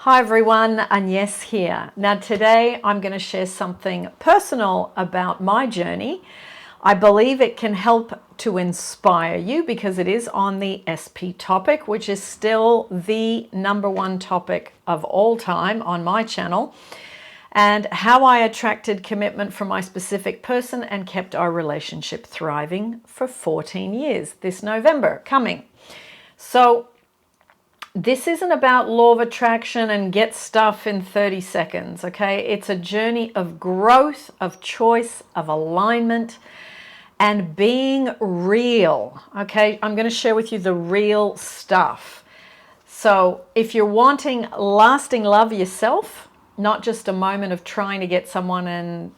Hi everyone, Agnes here. Now today I'm going to share something personal about my journey. I believe it can help to inspire you because it is on the SP topic, which is still the #1 topic of all time on my channel, and how I attracted commitment from my specific person and kept our relationship thriving for 14 years this November coming. So this isn't about law of attraction and get stuff in 30 seconds, okay? It's a journey of growth, of choice, of alignment, and being real, okay? I'm going to share with you the real stuff. So if you're wanting lasting love yourself, not just a moment of trying to get someone and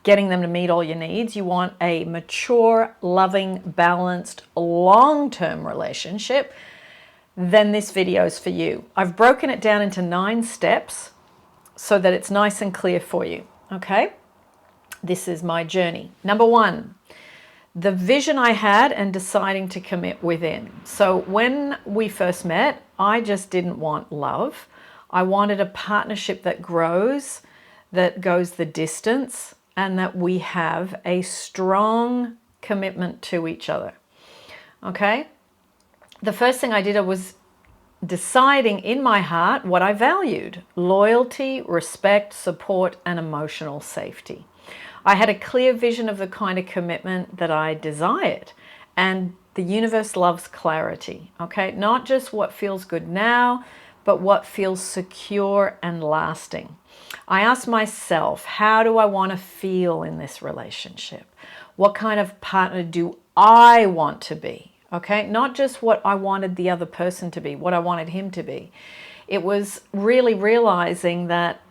getting them to meet all your needs, you want a mature, loving, balanced, long-term relationship, then this video is for you. I've broken it down into 9 steps so that it's nice and clear for you, okay? This is my journey. #1, the vision I had and deciding to commit within. So when we first met, I just didn't want love. I wanted a partnership that grows, that goes the distance, and that we have a strong commitment to each other, okay? The first thing I did was deciding in my heart what I valued: loyalty, respect, support, and emotional safety. I had a clear vision of the kind of commitment that I desired, and the universe loves clarity, okay? Not just what feels good now, but what feels secure and lasting. I asked myself, how do I want to feel in this relationship? What kind of partner do I want to be? Okay, not just what I wanted the other person to be, what I wanted him to be. It was really realizing that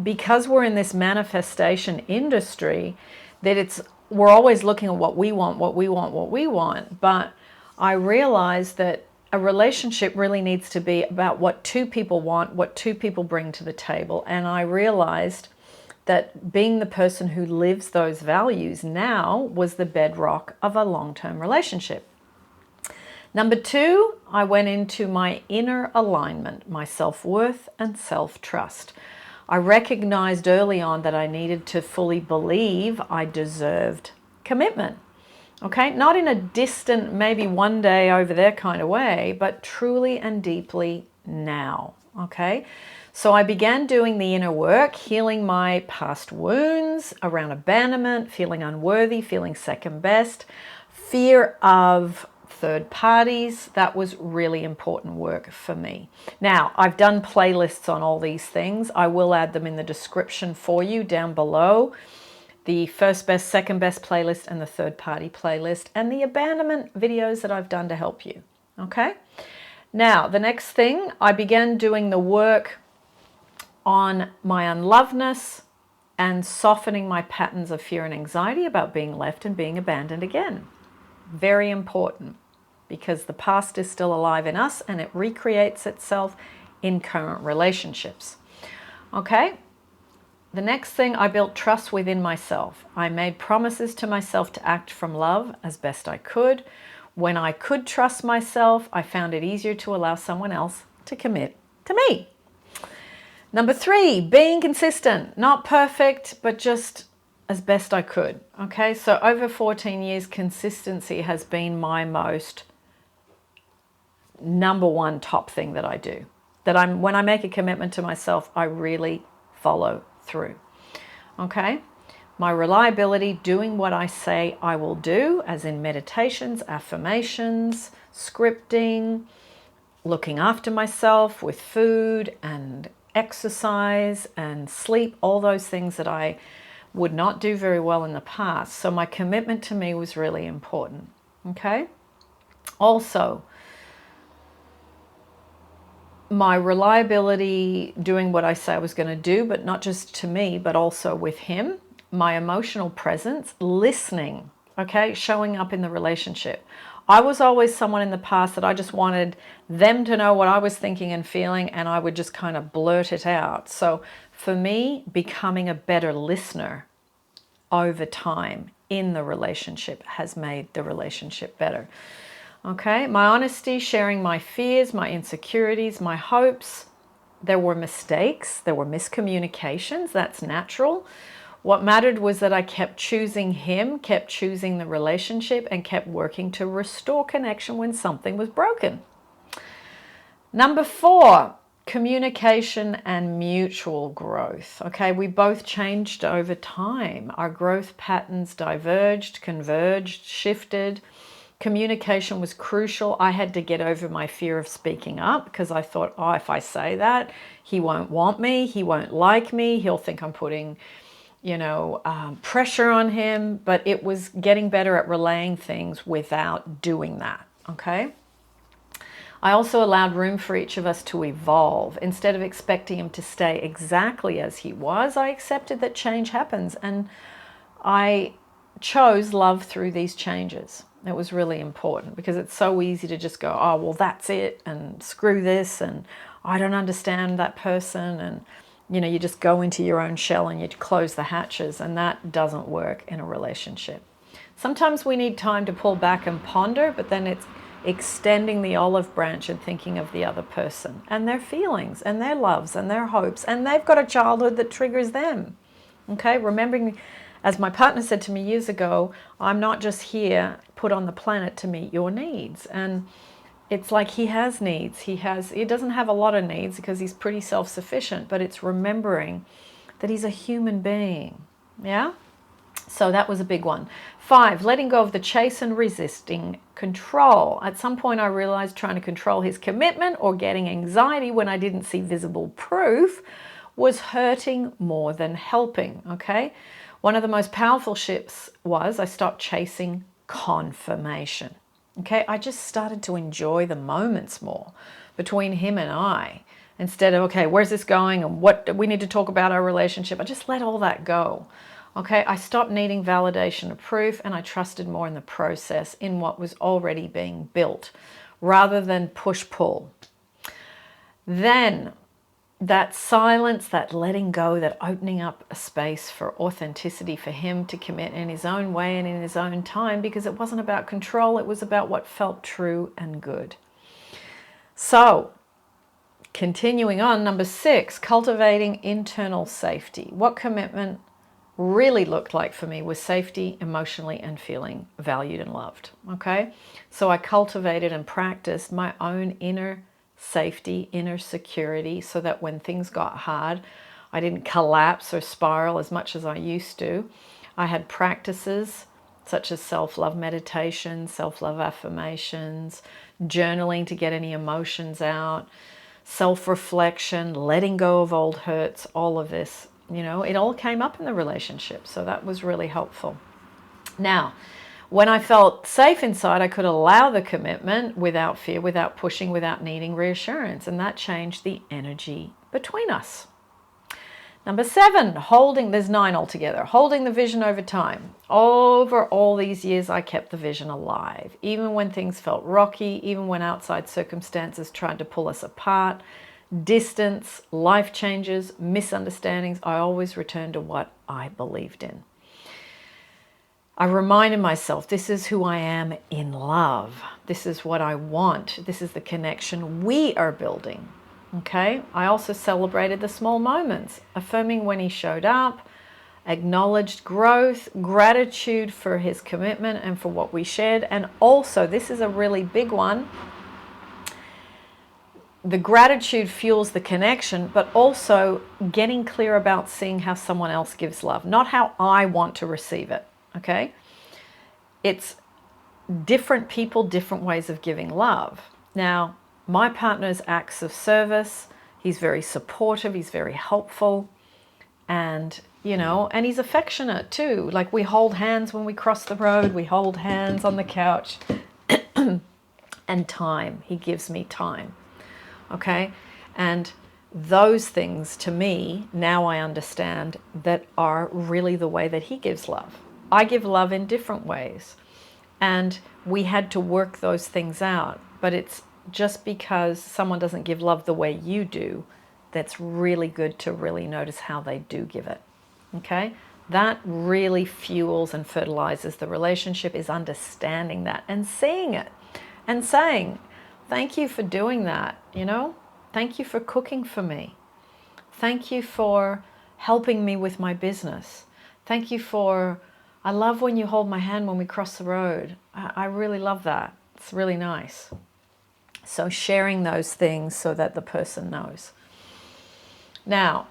because we're in this manifestation industry, that we're always looking at what we want, what we want, what we want. But I realized that a relationship really needs to be about what 2 people want, what 2 people bring to the table. And I realized that being the person who lives those values now was the bedrock of a long-term relationship. #2, I went into my inner alignment, my self-worth and self-trust. I recognized early on that I needed to fully believe I deserved commitment. Okay, not in a distant, maybe one day over there kind of way, but truly and deeply now. Okay, so I began doing the inner work, healing my past wounds around abandonment, feeling unworthy, feeling second best, fear of third parties. That was really important work for me. Now, I've done playlists on all these things. I will add them in the description for you down below. The first best, second best playlist and the third party playlist and the abandonment videos that I've done to help you. Okay? Now, the next thing, I began doing the work on my unlovedness and softening my patterns of fear and anxiety about being left and being abandoned again. Very important, because the past is still alive in us and it recreates itself in current relationships. Okay? The next thing, I built trust within myself. I made promises to myself to act from love as best I could. When I could trust myself, I found it easier to allow someone else to commit to me. #3, being consistent. Not perfect, but just as best I could. Okay, so over 14 years, consistency has been my most #1 top thing that I do. When I make a commitment to myself, I really follow through. Okay, my reliability, doing what I say I will do, as in meditations, affirmations, scripting, looking after myself with food and exercise and sleep, all those things that I would not do very well in the past. So my commitment to me was really important. Okay. Also, my reliability, doing what I say I was going to do, but not just to me, but also with him. My emotional presence, listening, okay, showing up in the relationship. I was always someone in the past that I just wanted them to know what I was thinking and feeling, and I would just kind of blurt it out. So for me, becoming a better listener over time in the relationship has made the relationship better. Okay, my honesty, sharing my fears, my insecurities, my hopes, There were mistakes, there were miscommunications, that's natural. What mattered was that I kept choosing him, kept choosing the relationship, and kept working to restore connection when something was broken. Number 4, communication and mutual growth. Okay, we both changed over time. Our growth patterns diverged, converged, shifted. Communication was crucial. I had to get over my fear of speaking up because I thought, oh, if I say that, he won't want me, he won't like me, he'll think I'm putting, pressure on him. But it was getting better at relaying things without doing that, okay? I also allowed room for each of us to evolve. Instead of expecting him to stay exactly as he was, I accepted that change happens, and I chose love through these changes. It was really important because it's so easy to just go, oh, well, that's it, and screw this, and I don't understand that person, and you just go into your own shell and you close the hatches, and that doesn't work in a relationship. Sometimes we need time to pull back and ponder, but then it's extending the olive branch and thinking of the other person and their feelings and their loves and their hopes, and they've got a childhood that triggers them. Okay, remembering, as my partner said to me years ago, I'm not just here put on the planet to meet your needs. And it's like he has needs. He doesn't have a lot of needs because he's pretty self-sufficient, but it's remembering that he's a human being. Yeah? So that was a big one. 5, letting go of the chase and resisting control. At some point I realized trying to control his commitment or getting anxiety when I didn't see visible proof was hurting more than helping, okay? One of the most powerful shifts was I stopped chasing confirmation, okay? I just started to enjoy the moments more between him and I. Instead of, okay, where's this going and what we need to talk about our relationship, I just let all that go. Okay, I stopped needing validation or proof, and I trusted more in the process, in what was already being built, rather than push-pull. Then that silence, that letting go, that opening up a space for authenticity, for him to commit in his own way and in his own time, because it wasn't about control, it was about what felt true and good. So, continuing on, number 6, cultivating internal safety. What commitment really looked like for me was safety emotionally and feeling valued and loved. Okay, so I cultivated and practiced my own inner safety, inner security, so that when things got hard, I didn't collapse or spiral as much as I used to. I had practices such as self-love meditation, self-love affirmations, journaling to get any emotions out, self-reflection, letting go of old hurts, all of this. It all came up in the relationship, so that was really helpful. Now, when I felt safe inside, I could allow the commitment without fear, without pushing, without needing reassurance, and that changed the energy between us. Number 7, there's 9 altogether, holding the vision over time. Over all these years, I kept the vision alive, even when things felt rocky, even when outside circumstances tried to pull us apart. Distance, life changes, misunderstandings, I always returned to what I believed in. I reminded myself, this is who I am in love. This is what I want. This is the connection we are building. Okay? I also celebrated the small moments, affirming when he showed up, acknowledged growth, gratitude for his commitment and for what we shared. And also, this is a really big one, the gratitude fuels the connection, but also getting clear about seeing how someone else gives love, not how I want to receive it, okay? It's different people, different ways of giving love. Now, my partner's acts of service, he's very supportive, he's very helpful, and and he's affectionate too. Like, we hold hands when we cross the road, we hold hands on the couch, and time, he gives me time. Okay, and those things to me, now I understand, that are really the way that he gives love. I give love in different ways, and we had to work those things out. But it's just because someone doesn't give love the way you do, that's really good to really notice how they do give it. Okay, that really fuels and fertilizes the relationship, is understanding that and seeing it and saying, thank you for doing that, Thank you for cooking for me. Thank you for helping me with my business. Thank you for, I love when you hold my hand when we cross the road. I really love that. It's really nice. So sharing those things so that the person knows. Now,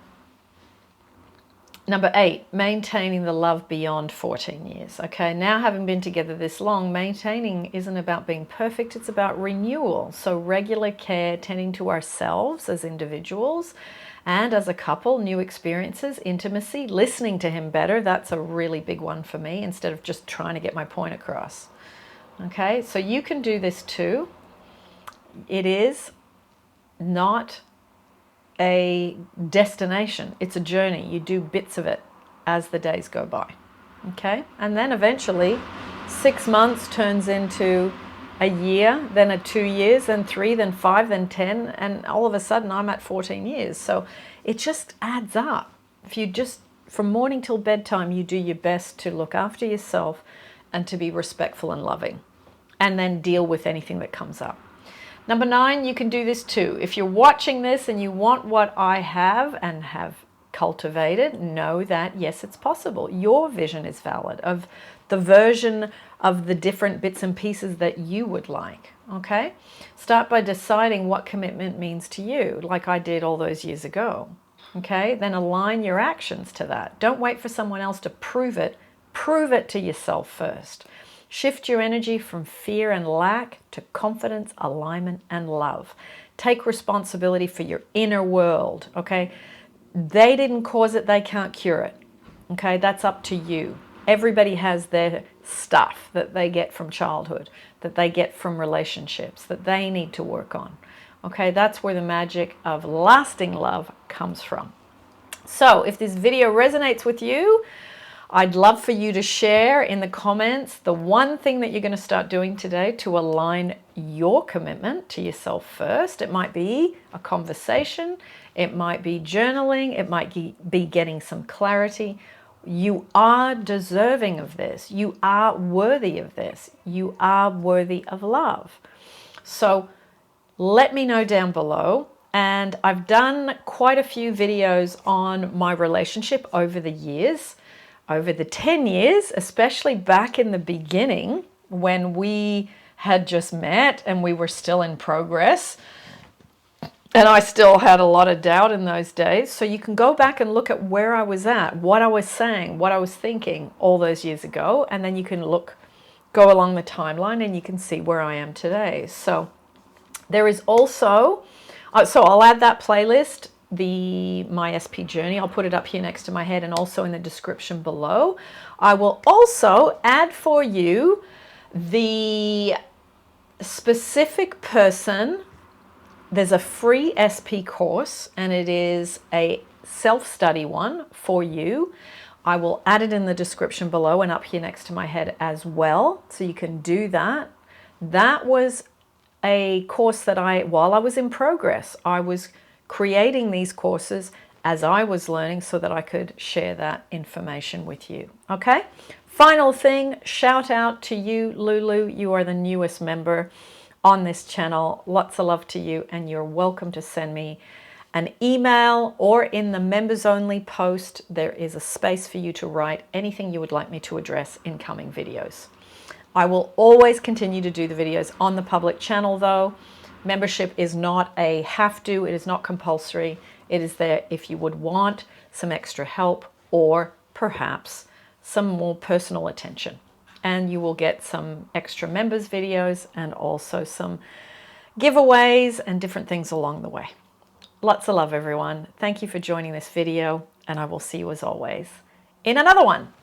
number 8, maintaining the love beyond 14 years. Okay, now having been together this long, maintaining isn't about being perfect, it's about renewal. So regular care, tending to ourselves as individuals and as a couple, new experiences, intimacy, listening to him better. That's a really big one for me, instead of just trying to get my point across. Okay, so you can do this too. It is not a destination, it's a journey. You do bits of it as the days go by. Okay, and then eventually 6 months turns into a year, then 2 years, then 3, then 5, then 10, and all of a sudden I'm at 14 years. So it just adds up. If you just, from morning till bedtime, you do your best to look after yourself and to be respectful and loving, and then deal with anything that comes up. Number 9, you can do this too. If you're watching this and you want what I have and have cultivated, know that yes, it's possible. Your vision is valid of the version of the different bits and pieces that you would like. Okay? Start by deciding what commitment means to you, like I did all those years ago. Okay? Then align your actions to that. Don't wait for someone else to prove it. Prove it to yourself first. Shift your energy from fear and lack to confidence, alignment, and love. Take responsibility for your inner world, okay? They didn't cause it, they can't cure it, okay? That's up to you. Everybody has their stuff that they get from childhood, that they get from relationships, that they need to work on, okay? That's where the magic of lasting love comes from. So if this video resonates with you, I'd love for you to share in the comments the one thing that you're going to start doing today to align your commitment to yourself first. It might be a conversation, it might be journaling, it might be getting some clarity. You are deserving of this. You are worthy of this. You are worthy of love. So let me know down below. And I've done quite a few videos on my relationship over the years. Over the 10 years, especially back in the beginning when we had just met and we were still in progress. And I still had a lot of doubt in those days. So you can go back and look at where I was at, what I was saying, what I was thinking all those years ago. And then you can go along the timeline and you can see where I am today. So there is also, so I'll add that playlist, my SP journey. I'll put it up here next to my head and also in the description below. I will also add for you the specific person. There's a free SP course and it is a self-study one for you. I will add it in the description below and up here next to my head as well, so you can do that. That was a course that while I was in progress, I was creating these courses as I was learning so that I could share that information with you. Okay? Final thing, shout out to you, Lulu. You are the newest member on this channel. Lots of love to you, and you're welcome to send me an email, or in the members only post, there is a space for you to write anything you would like me to address in coming videos. I will always continue to do the videos on the public channel though. Membership is not a have to, it is not compulsory. It is there if you would want some extra help or perhaps some more personal attention. And you will get some extra members videos and also some giveaways and different things along the way. Lots of love, everyone. Thank you for joining this video, and I will see you as always in another one.